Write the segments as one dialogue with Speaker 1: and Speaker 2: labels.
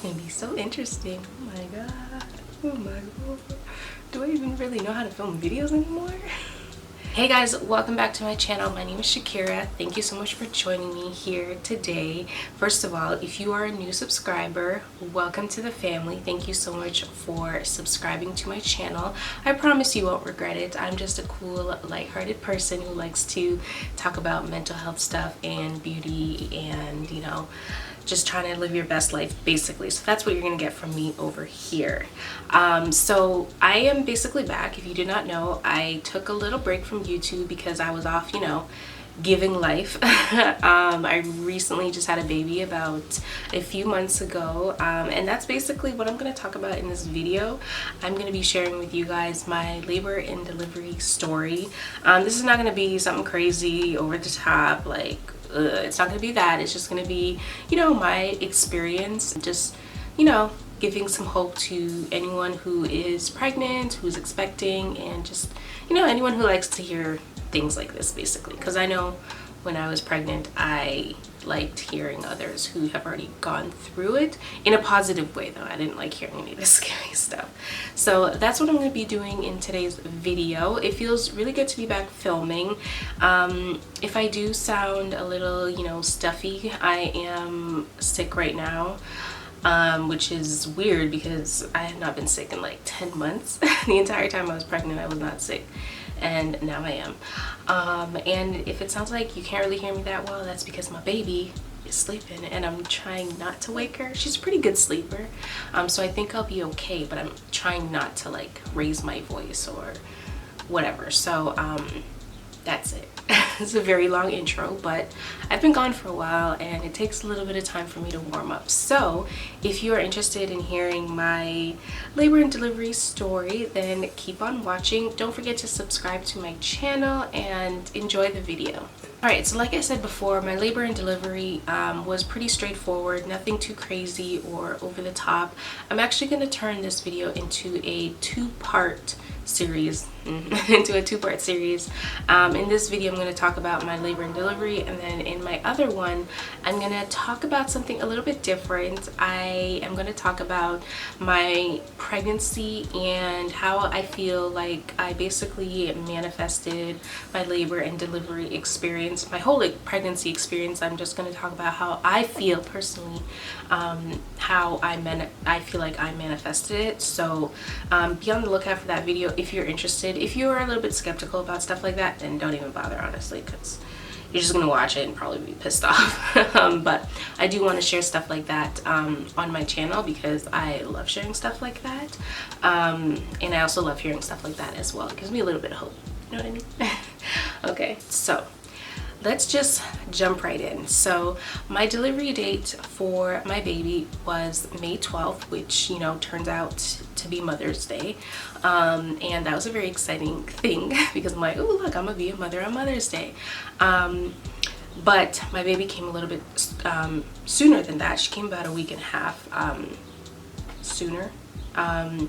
Speaker 1: It's gonna be so interesting. Oh my god. Oh my god. Do I even really know how to film videos anymore? Hey guys, welcome back to my channel. My name is Shackeria. Thank you so much for joining me here today. First of all, if you are a new subscriber, welcome to the family. Thank you so much for subscribing to my channel. I promise you won't regret it. I'm just a cool, lighthearted person who likes to talk about mental health stuff and beauty and, you know, just trying to live your best life basically. So that's what you're gonna get from me over here. So I am basically back. If you did not know, I took a little break from YouTube because I was off, you know, giving life. I recently just had a baby about a few months ago, and that's basically what I'm going to talk about in this video. I'm going to be sharing with you guys my labor and delivery story. This is not going to be something crazy over the top, like it's not going to be that. It's just going to be, you know, my experience, just, you know, giving some hope to anyone who is pregnant, who's expecting, and just, you know, anyone who likes to hear things like this basically, because I know when I was pregnant I liked hearing others who have already gone through it in a positive way, though I didn't like hearing any of the scary stuff. So that's what I'm going to be doing in today's video. It feels really good to be back filming. If I do sound a little, you know, stuffy, I am sick right now, which is weird because I have not been sick in like 10 months. The entire time I was pregnant I was not sick, and now I am. And if it sounds like you can't really hear me that well, that's because my baby is sleeping and I'm trying not to wake her. She's a pretty good sleeper, so I think I'll be okay, but I'm trying not to like raise my voice or whatever. So that's it. It's a very long intro, but I've been gone for a while and it takes a little bit of time for me to warm up. So if you are interested in hearing my labor and delivery story, then keep on watching. Don't forget to subscribe to my channel and enjoy the video. Alright, so like I said before, my labor and delivery was pretty straightforward, nothing too crazy or over the top. I'm actually going to turn this video into a two-part series. In this video I'm going to talk about my labor and delivery, and then in my other one I'm going to talk about something a little bit different. I am going to talk about my pregnancy and how I feel like I basically manifested my labor and delivery experience, my whole pregnancy experience. I'm just going to talk about how I feel personally, how I feel like I manifested it. So be on the lookout for that video if you're interested. If you are a little bit skeptical about stuff like that, then don't even bother, honestly, because you're just gonna watch it and probably be pissed off. But I do want to share stuff like that on my channel because I love sharing stuff like that, and I also love hearing stuff like that as well. It gives me a little bit of hope, you know what I mean? Okay, so let's just jump right in. So my delivery date for my baby was May 12th, which, you know, turns out to be Mother's Day, and that was a very exciting thing because I'm like, oh look, I'm gonna be a mother on Mother's Day. But my baby came a little bit sooner than that. She came about a week and a half sooner.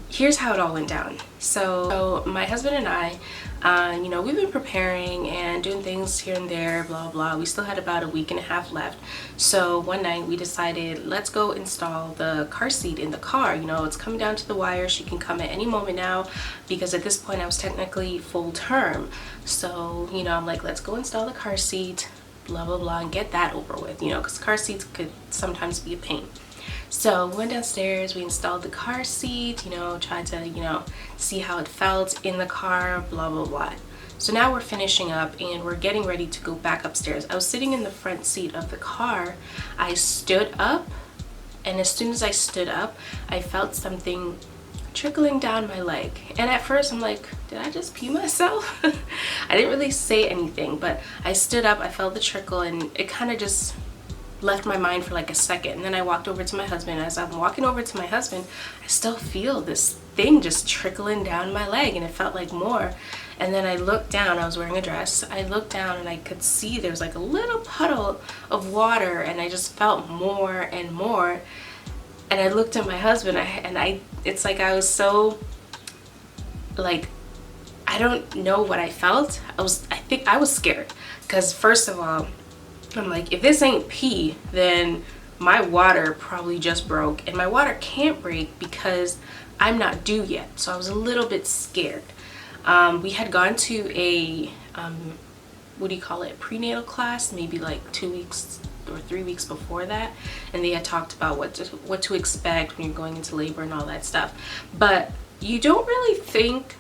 Speaker 1: Here's how it all went down. So my husband and I, you know, we've been preparing and doing things here and there, blah blah. We still had about a week and a half left. So one night we decided, let's go install the car seat in the car. You know, it's coming down to the wire. She can come at any moment now, because at this point I was technically full term. So, you know, I'm like, let's go install the car seat, blah blah blah, and get that over with, you know, because car seats could sometimes be a pain. So we went downstairs, we installed the car seat, you know, tried to, you know, see how it felt in the car, blah blah blah. So now we're finishing up and we're getting ready to go back upstairs. I was sitting in the front seat of the car. I stood up, and as soon as I stood up I felt something trickling down my leg, and at first I'm like, did I just pee myself? I didn't really say anything, but I stood up, I felt the trickle, and it kind of just left my mind for like a second. And then I walked over to my husband. As I'm walking over to my husband, I still feel this thing just trickling down my leg, and it felt like more. And then I looked down, I was wearing a dress, I looked down and I could see there was like a little puddle of water, and I just felt more and more. And I looked at my husband, it's like I was so, like, I don't know what I felt. I think I was scared, because first of all, I'm like, if this ain't pee, then my water probably just broke, and my water can't break because I'm not due yet. So I was a little bit scared. We had gone to a what do you call it, prenatal class, maybe like 2 weeks or 3 weeks before that, and they had talked about what to expect when you're going into labor and all that stuff. But you don't really think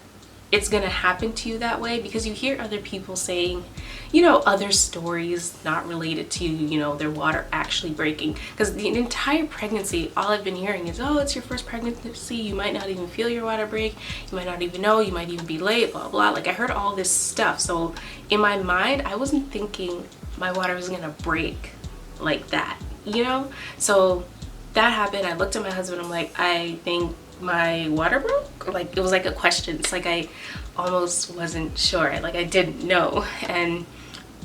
Speaker 1: it's gonna happen to you that way, because you hear other people saying, you know, other stories not related to, you know, their water actually breaking. Because the entire pregnancy, all I've been hearing is, oh, it's your first pregnancy, you might not even feel your water break, you might not even know, you might even be late, blah blah. Like, I heard all this stuff, so in my mind I wasn't thinking my water was gonna break like that, you know. So that happened. I looked at my husband, I'm like, I think my water broke. Like, it was like a question. It's like I almost wasn't sure, like I didn't know. And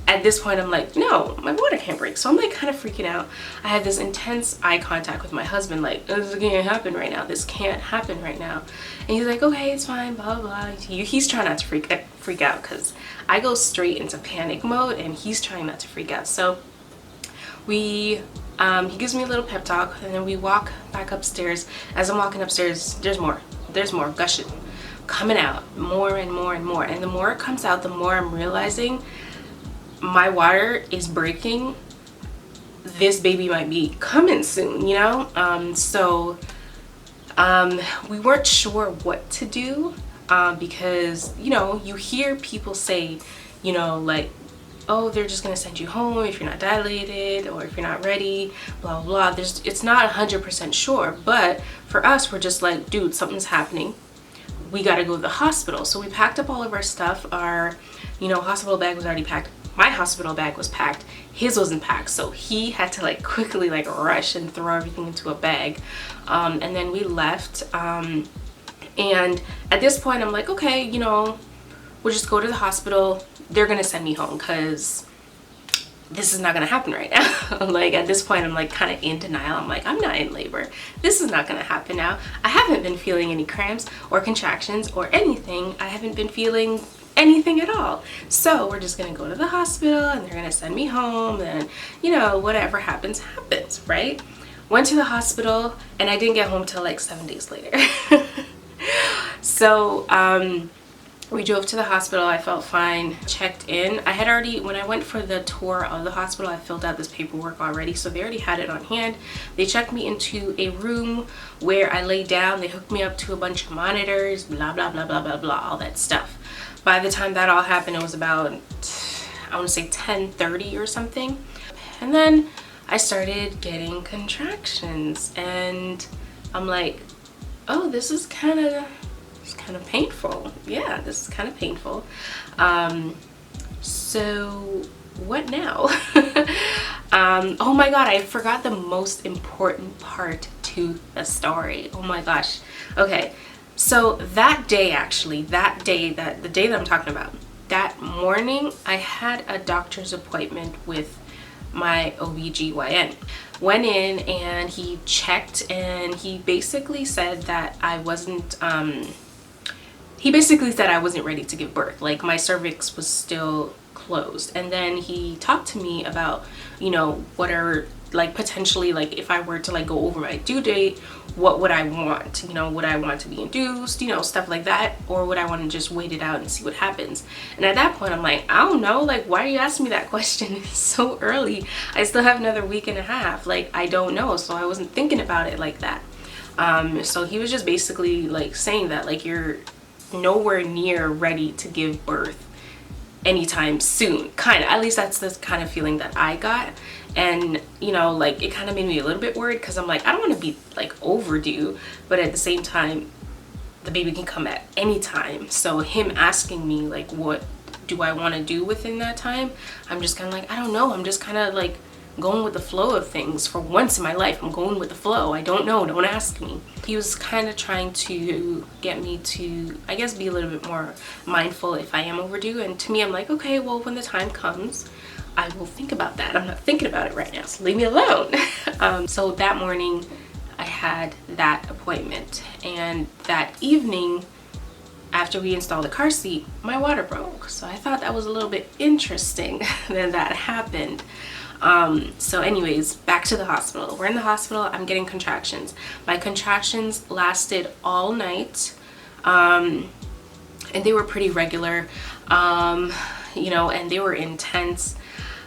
Speaker 1: at this point I'm like, no, my water can't break. So I'm like kind of freaking out. I had this intense eye contact with my husband, like, this can't happen right now, this can't happen right now. And he's like, okay, it's fine, blah blah. He's trying not to freak out, because I go straight into panic mode and he's trying not to freak out. So he gives me a little pep talk, and then we walk back upstairs. As I'm walking upstairs, there's more gushing coming out, more and more and more. And the more it comes out, the more I'm realizing my water is breaking. This baby might be coming soon, you know. We weren't sure what to do, because, you know, you hear people say, you know, like, oh, they're just gonna send you home if you're not dilated, or if you're not ready, blah blah blah. It's not 100% sure, but for us, we're just like, dude, something's happening, we gotta go to the hospital. So we packed up all of our stuff. Our, you know, hospital bag was already packed. My hospital bag was packed, his wasn't packed, so he had to like quickly like rush and throw everything into a bag. And then we left, and at this point I'm like, okay, you know, we'll just go to the hospital, they're gonna send me home, because this is not gonna happen right now. Like, at this point I'm like kind of in denial. I'm like, I'm not in labor, this is not gonna happen now. I haven't been feeling any cramps or contractions or anything. I haven't been feeling anything at all. So we're just gonna go to the hospital and they're gonna send me home, and, you know, whatever happens happens, right? Went to the hospital, and I didn't get home till like 7 days later. So we drove to the hospital. I felt fine, checked in. I had already, when I went for the tour of the hospital, I filled out this paperwork already, so they already had it on hand. They checked me into a room where I lay down. They hooked me up to a bunch of monitors, blah blah blah blah blah blah, all that stuff. By the time that all happened, it was about, I want to say 10:30 or something. And then I started getting contractions, and I'm like, oh, this is kind of painful. Yeah, this is kind of painful. So what now? Oh my god, I forgot the most important part to the story. Oh my gosh. Okay, so that day, actually, the day that I'm talking about, that morning, I had a doctor's appointment with my OBGYN. Went in and he checked, and he basically said that I wasn't ready to give birth. Like, my cervix was still closed. And then he talked to me about, you know, what are, like, potentially, like, if I were to like go over my due date, what would I want? You know, would I want to be induced, you know, stuff like that, or would I want to just wait it out and see what happens? And at that point I'm like, I don't know, like, why are you asking me that question? It's so early, I still have another week and a half, like, I don't know. So I wasn't thinking about it like that. So he was just basically like saying that, like, you're nowhere near ready to give birth anytime soon, kind of. At least that's the kind of feeling that I got. And, you know, like, it kind of made me a little bit worried, because I'm like, I don't want to be like overdue, but at the same time the baby can come at any time. So him asking me like, what do I want to do within that time, I'm just kind of like, I don't know. I'm just kind of like going with the flow of things. For once in my life, I'm going with the flow. I don't know, don't ask me. He was kind of trying to get me to, I guess, be a little bit more mindful if I am overdue. And to me, I'm like, okay, well, when the time comes, I will think about that. I'm not thinking about it right now, so leave me alone. So that morning I had that appointment, and that evening, after we installed the car seat, my water broke. So I thought that was a little bit interesting that that happened. So anyways, back to the hospital. We're in the hospital. I'm getting contractions. My contractions lasted all night, and they were pretty regular, you know, and they were intense.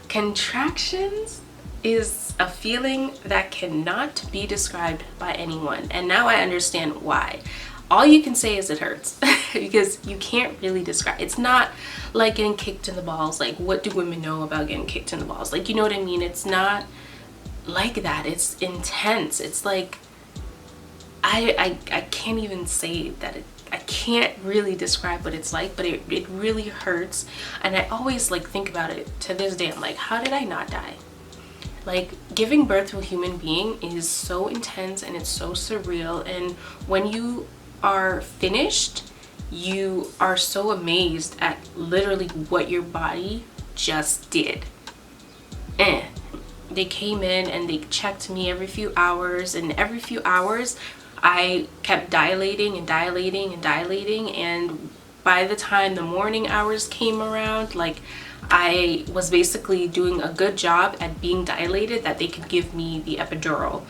Speaker 1: Contractions is a feeling that cannot be described by anyone, and now I understand why. All you can say is it hurts because you can't really describe. It's not like getting kicked in the balls. Like, what do women know about getting kicked in the balls? Like, you know what I mean? It's not like that. It's intense. It's like, I can't even say that I can't really describe what it's like, but it really hurts. And I always like think about it to this day. I'm like, how did I not die? Like, giving birth to a human being is so intense and it's so surreal. And when you are finished, you are so amazed at literally what your body just did. They came in and they checked me every few hours, and every few hours I kept dilating and dilating and dilating, and by the time the morning hours came around, like, I was basically doing a good job at being dilated that they could give me the epidural.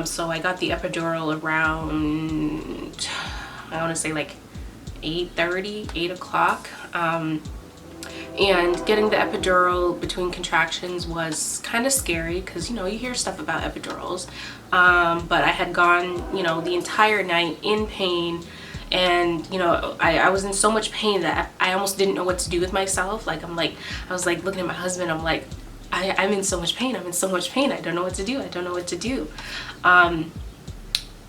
Speaker 1: So I got the epidural around, I want to say like 8:30, 8 o'clock. And getting the epidural between contractions was kind of scary because, you know, you hear stuff about epidurals. But I had gone, you know, the entire night in pain. And, you know, I was in so much pain that I almost didn't know what to do with myself. Like, I was like looking at my husband. I'm like, I'm in so much pain. I'm in so much pain. I don't know what to do. I don't know what to do.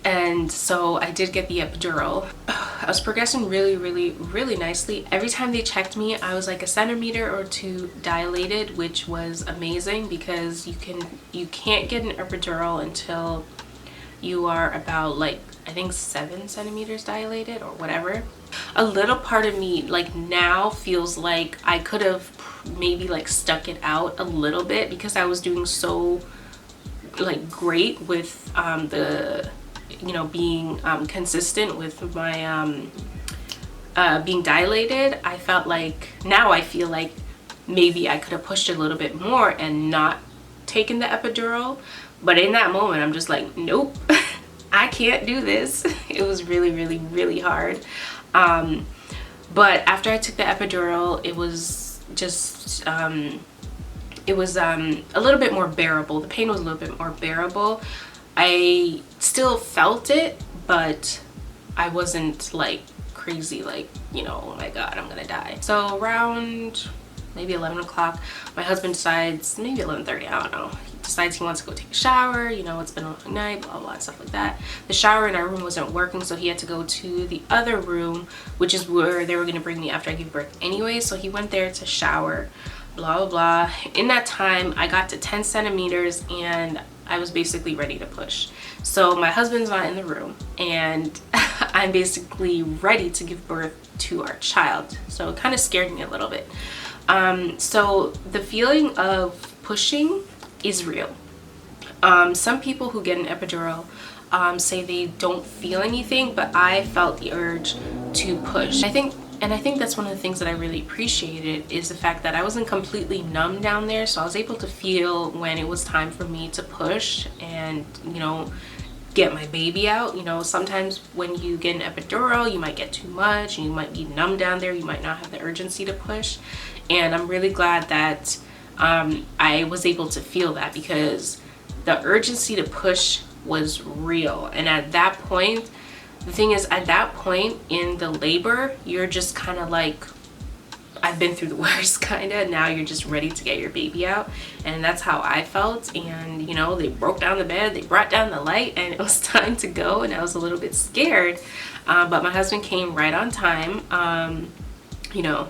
Speaker 1: And so I did get the epidural. I was progressing really, really, really nicely. Every time they checked me, I was like a centimeter or two dilated, which was amazing because you can't get an epidural until you are about, like, I think 7 centimeters dilated or whatever. A little part of me, like, now feels like I could have maybe like stuck it out a little bit because I was doing so like great with the, you know, being consistent with my being dilated. I felt like, now I feel like maybe I could have pushed a little bit more and not taken the epidural. But in that moment, I'm just like, nope, I can't do this. It was really, really, really hard. But after I took the epidural, it was just, it was a little bit more bearable. The pain was a little bit more bearable. I still felt it, but I wasn't like crazy, like, you know, oh my God, I'm gonna die. So around maybe 11 o'clock, my husband decides, maybe 11:30, I don't know. He decides he wants to go take a shower, you know, it's been a long night, blah, blah, stuff like that. The shower in our room wasn't working, so he had to go to the other room, which is where they were gonna bring me after I gave birth anyway. So he went there to shower, blah, blah, blah. In that time, I got to 10 centimeters and I was basically ready to push. So my husband's not in the room and I'm basically ready to give birth to our child. So it kind of scared me a little bit. So the feeling of pushing is real. Some people who get an epidural say they don't feel anything, but I felt the urge to push. I think that's one of the things that I really appreciated is the fact that I wasn't completely numb down there. So I was able to feel when it was time for me to push and, you know, get my baby out. You know, sometimes when you get an epidural, you might get too much and you might be numb down there. You might not have the urgency to push. And I'm really glad that I was able to feel that because the urgency to push was real. And at that point, the thing is, at that point in the labor, you're just kind of like, I've been through the worst, kind of. Now you're just ready to get your baby out. And that's how I felt. And, you know, they broke down the bed, they brought down the light, and it was time to go. And I was a little bit scared. But my husband came right on time, you know,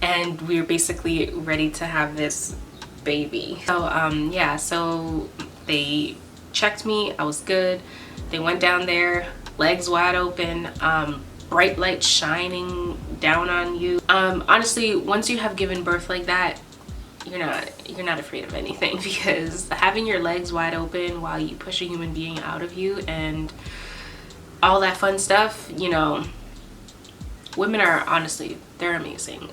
Speaker 1: and we were basically ready to have this baby. So, yeah, so they checked me. I was good. They went down there, legs wide open, bright light shining down on you. Honestly, once you have given birth like that, you're not afraid of anything because having your legs wide open while you push a human being out of you and all that fun stuff, you know, women are, honestly, they're amazing.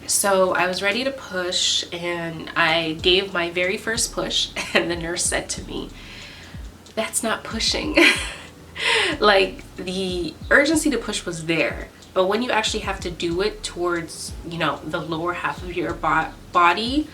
Speaker 1: So I was ready to push, and I gave my very first push, and the nurse said to me, "That's not pushing." Like, the urgency to push was there, but when you actually have to do it towards, you know, the lower half of your body,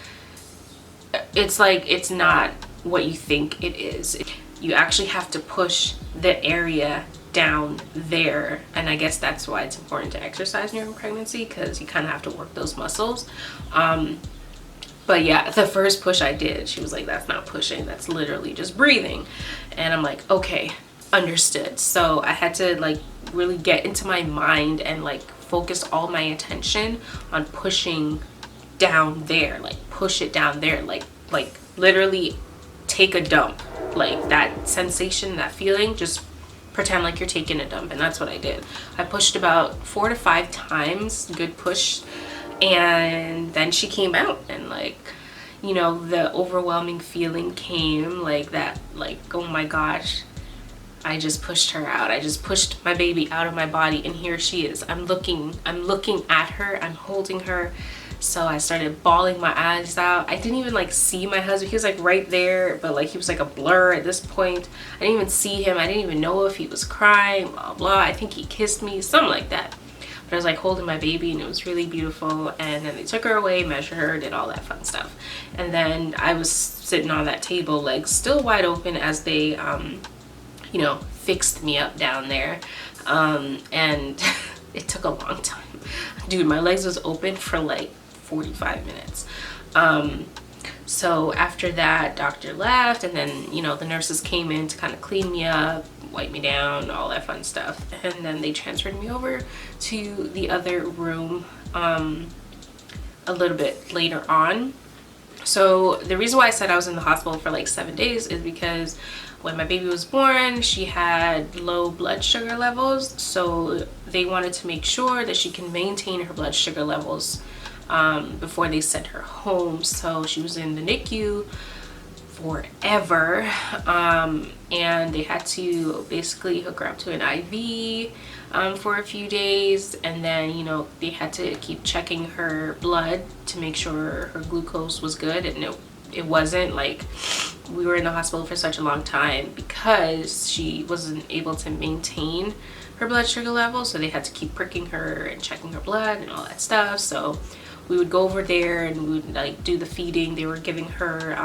Speaker 1: it's like it's not what you think it is. You actually have to push the area down there, and I guess that's why it's important to exercise during pregnancy, because you kind of have to work those muscles. But yeah, the first push I did, she was like, "That's not pushing, that's literally just breathing." And I'm like, okay, understood. So I had to like really get into my mind and like focus all my attention on pushing down there, like push it down there, like literally take a dump, like that sensation, that feeling, just pretend like you're taking a dump. And that's what I did. I pushed about 4 to 5 times, good push, and then she came out, and like, you know, the overwhelming feeling came, like that, like, oh my gosh, I just pushed her out. I just pushed my baby out of my body, and here she is. I'm looking at her, I'm holding her. So I started bawling my eyes out. I didn't even like see my husband. He was like right there, but like he was like a blur at this point. I didn't even see him. I didn't even know if he was crying, blah blah. I think he kissed me, something like that. But I was like holding my baby, and it was really beautiful. And then they took her away, measured her, did all that fun stuff. And then I was sitting on that table, legs still wide open, as they you know, fixed me up down there. And it took a long time. Dude, my legs was open for like 45 minutes. So after that, doctor left, and then, you know, the nurses came in to kind of clean me up, wipe me down, all that fun stuff. And then they transferred me over to the other room a little bit later on. So the reason why I said I was in the hospital for like 7 days is because when my baby was born, she had low blood sugar levels. So they wanted to make sure that she can maintain her blood sugar levels before they sent her home. So she was in the NICU forever, and they had to basically hook her up to an IV for a few days, and then, you know, they had to keep checking her blood to make sure her glucose was good. And it wasn't. Like, we were in the hospital for such a long time because she wasn't able to maintain her blood sugar level, so they had to keep pricking her and checking her blood and all that stuff. So we would go over there and we would like do the feeding. They were giving her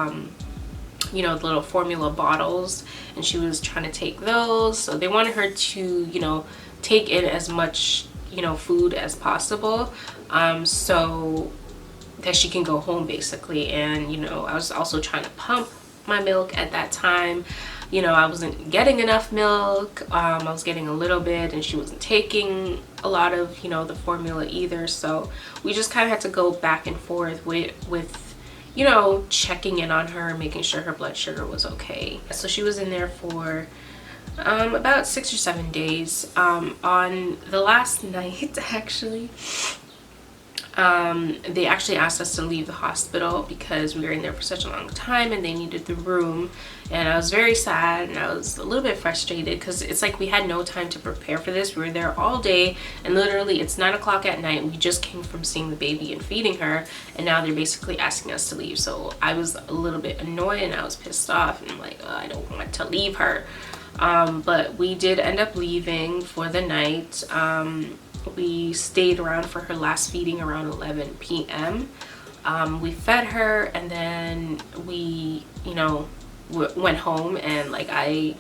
Speaker 1: you know, the little formula bottles, and she was trying to take those. So they wanted her to, you know, take in as much, you know, food as possible, so that she can go home basically. And, you know, I was also trying to pump my milk at that time. You know, I wasn't getting enough milk. I was getting a little bit, and she wasn't taking a lot of, you know, the formula either. So we just kind of had to go back and forth with, you know, checking in on her, making sure her blood sugar was okay. So she was in there for about 6 or 7 days. On the last night, actually, they actually asked us to leave the hospital because we were in there for such a long time and they needed the room. And I was very sad, and I was a little bit frustrated because it's like we had no time to prepare for this. We were there all day, and literally it's 9 o'clock at night. We just came from seeing the baby and feeding her, and now they're basically asking us to leave. So I was a little bit annoyed, and I was pissed off, and I'm like, oh, I don't want to leave her. But we did end up leaving for the night. We stayed around for her last feeding around 11 p.m. We fed her, and then we, you know, went home, and like I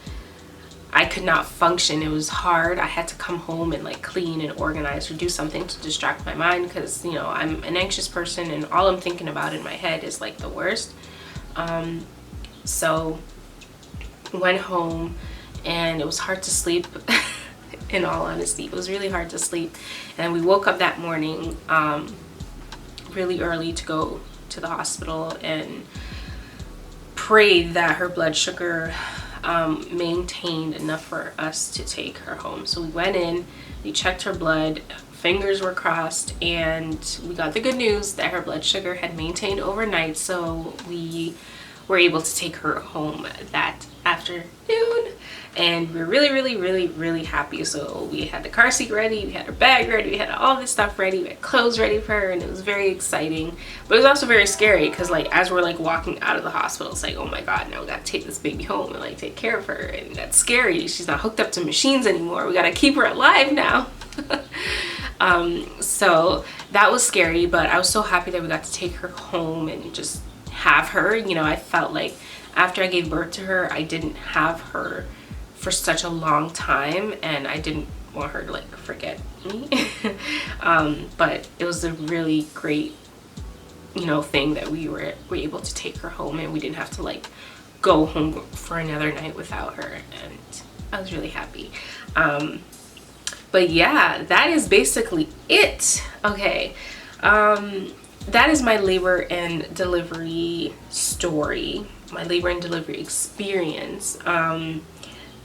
Speaker 1: could not function. It was hard. I had to come home and like clean and organize or do something to distract my mind, because, you know, I'm an anxious person and all I'm thinking about in my head is like the worst. So went home, and it was hard to sleep. In all honesty, it was really hard to sleep. And we woke up that morning really early to go to the hospital and prayed that her blood sugar maintained enough for us to take her home. So we went in, we checked her blood, fingers were crossed, and we got the good news that her blood sugar had maintained overnight. So we were able to take her home that afternoon, and we're really happy. So we had the car seat ready, we had her bag ready, we had all this stuff ready, we had clothes ready for her, and it was very exciting. But it was also very scary because like as we're like walking out of the hospital, it's like, oh my god, now we gotta take this baby home and like take care of her, and that's scary. She's not hooked up to machines anymore, we gotta keep her alive now. So that was scary, but I was so happy that we got to take her home and just have her. You know, I felt like after I gave birth to her, I didn't have her for such a long time, and I didn't want her to like forget me. But it was a really great, you know, thing that we were able to take her home, and we didn't have to like go home for another night without her, and I was really happy. But yeah, that is basically it. Okay, that is my labor and delivery story, my labor and delivery experience.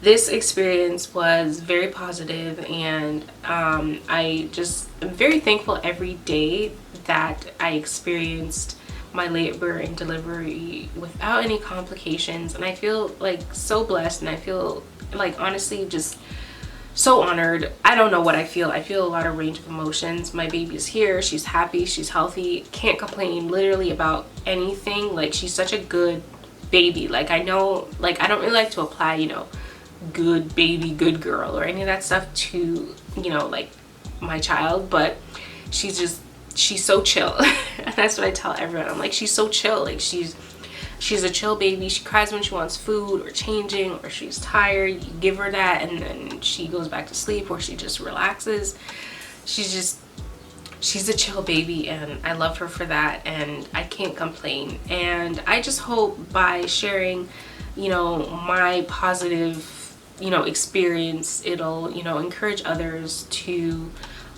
Speaker 1: This experience was very positive, and I just am very thankful every day that I experienced my labor and delivery without any complications, and I feel like so blessed, and I feel like honestly just so honored. I don't know what I feel. I feel a lot of range of emotions. My baby's here, she's happy, she's healthy, can't complain literally about anything. Like, she's such a good baby. Like, I know, like, I don't really like to apply, you know, good baby, good girl or any of that stuff to, you know, like my child, but she's so chill. And that's what I tell everyone. I'm like, she's so chill. Like, she's a chill baby. She cries when she wants food or changing or she's tired. You give her that and then she goes back to sleep, or she just relaxes. She's a chill baby, and I love her for that, and I can't complain. And I just hope by sharing, you know, my positive, you know, experience, it'll, you know, encourage others to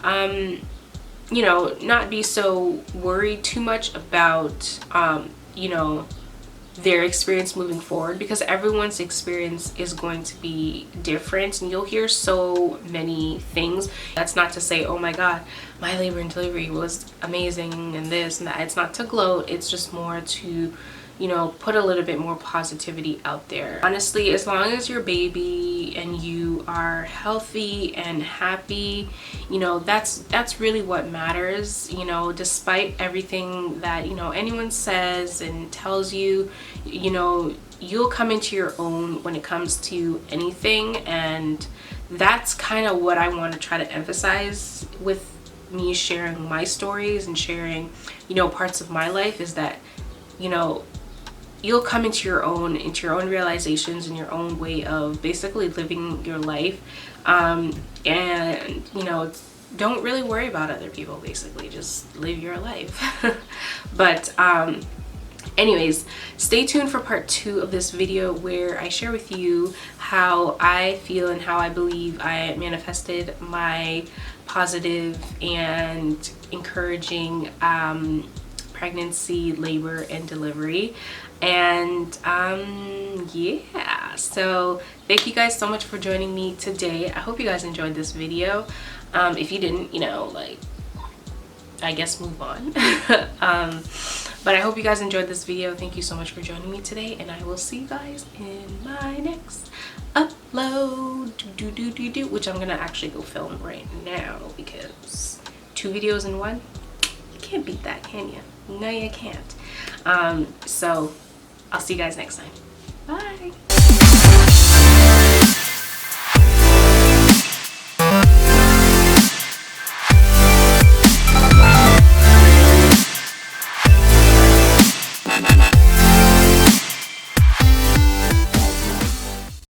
Speaker 1: you know, not be so worried too much about you know, their experience moving forward, because everyone's experience is going to be different, and you'll hear so many things. That's not to say, oh my god, my labor and delivery was amazing and this and that. It's not to gloat, it's just more to, you know, put a little bit more positivity out there. Honestly, as long as your baby and you are healthy and happy, you know, that's really what matters. You know, despite everything that, you know, anyone says and tells you, you know, you'll come into your own when it comes to anything. And that's kind of what I want to try to emphasize with me sharing my stories and sharing, you know, parts of my life, is that, you know, you'll come into your own realizations and your own way of basically living your life. And you know, don't really worry about other people, basically just live your life. But anyways, stay tuned for part 2 of this video, where I share with you how I feel and how I believe I manifested my positive and encouraging pregnancy, labor, and delivery. And yeah, so thank you guys so much for joining me today. I hope you guys enjoyed this video. If you didn't, you know, like, I guess move on. But I hope you guys enjoyed this video. Thank you so much for joining me today, and I will see you guys in my next upload, which I'm gonna actually go film right now, because 2 videos in one, you can't beat that, can you? No, you can't. So I'll see you guys next time. Bye.